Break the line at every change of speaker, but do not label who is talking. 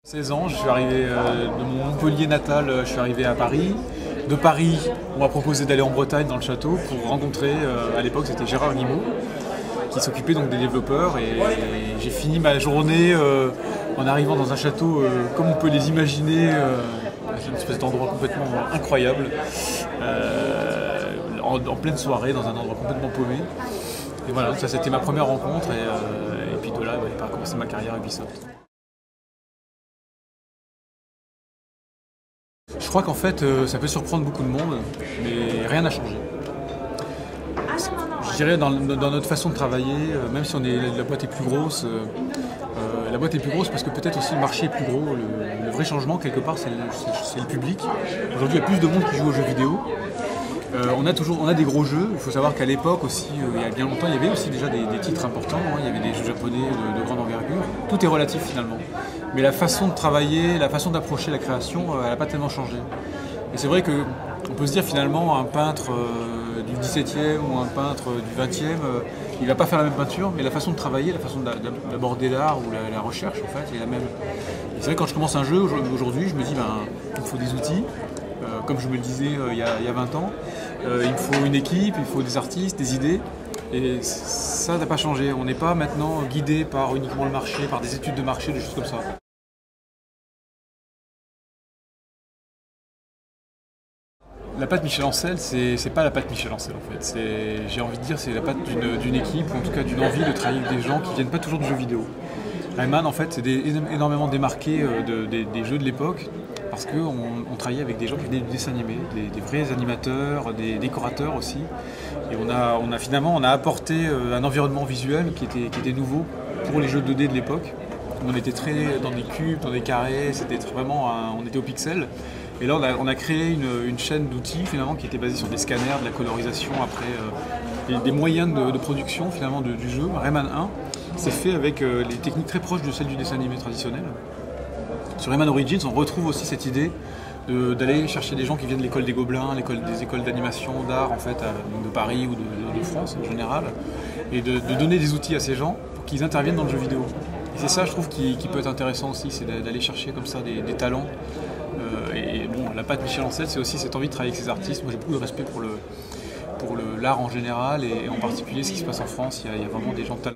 16 ans, je suis arrivé de mon Montpellier natal, je suis arrivé à Paris. De Paris, on m'a proposé d'aller en Bretagne dans le château pour rencontrer, à l'époque c'était Gérard Guimau, qui s'occupait donc des développeurs. Et j'ai fini ma journée en arrivant dans un château comme on peut les imaginer, une espèce d'endroit complètement incroyable, en pleine soirée, dans un endroit complètement paumé. Et voilà, ça c'était ma première rencontre et puis de là, j'ai commencé ma carrière à Ubisoft. Je crois qu'en fait, ça peut surprendre beaucoup de monde, mais rien n'a changé. Je dirais dans notre façon de travailler, même si la boîte est plus grosse, la boîte est plus grosse parce que peut-être aussi le marché est plus gros. Le vrai changement, quelque part, c'est le public. Aujourd'hui, il y a plus de monde qui joue aux jeux vidéo. On a des gros jeux. Il faut savoir qu'à l'époque aussi, il y a bien longtemps, il y avait aussi déjà des titres importants. Il y avait des jeux japonais de grande envergure. Tout est relatif finalement. Mais la façon de travailler, la façon d'approcher la création, elle n'a pas tellement changé. Et c'est vrai qu'on peut se dire finalement un peintre du XVIIe ou un peintre du XXe, il ne va pas faire la même peinture, mais la façon de travailler, la façon d'aborder l'art ou la recherche en fait est la même. Et c'est vrai que quand je commence un jeu aujourd'hui, je me dis il me faut des outils. Comme je me le disais il y a 20 ans, il me faut une équipe, il faut des artistes, des idées. Et ça n'a pas changé. On n'est pas maintenant guidé par uniquement le marché, par des études de marché, des choses comme ça. La pâte Michel Ancel, c'est pas la pâte Michel Ancel en fait. J'ai envie de dire, c'est la pâte d'une équipe, ou en tout cas d'une envie de travailler avec des gens qui viennent pas toujours du jeu vidéo. Rayman en fait, c'est énormément démarqué des jeux de l'époque, parce qu'on travaillait avec des gens qui venaient du dessin animé, des vrais animateurs, des décorateurs aussi. Et on a apporté un environnement visuel qui était nouveau pour les jeux 2D de l'époque. On était très dans des cubes, dans des carrés, c'était vraiment on était au pixel. Et là on a créé une chaîne d'outils finalement qui était basée sur des scanners, de la colorisation, après des moyens de production finalement du jeu. Rayman 1, c'est fait avec les techniques très proches de celles du dessin animé traditionnel. Sur Rayman Origins, on retrouve aussi cette idée d'aller chercher des gens qui viennent de l'école des Gobelins, des écoles d'animation, d'art en fait, de Paris ou de France en général, et de donner des outils à ces gens pour qu'ils interviennent dans le jeu vidéo. Et c'est ça, je trouve, qui peut être intéressant aussi, c'est d'aller chercher comme ça des talents. Et bon, la pâte Michel Ancel, c'est aussi cette envie de travailler avec ces artistes. Moi, j'ai beaucoup de respect pour l'art en général et en particulier ce qui se passe en France. Il y a vraiment des gens de talent.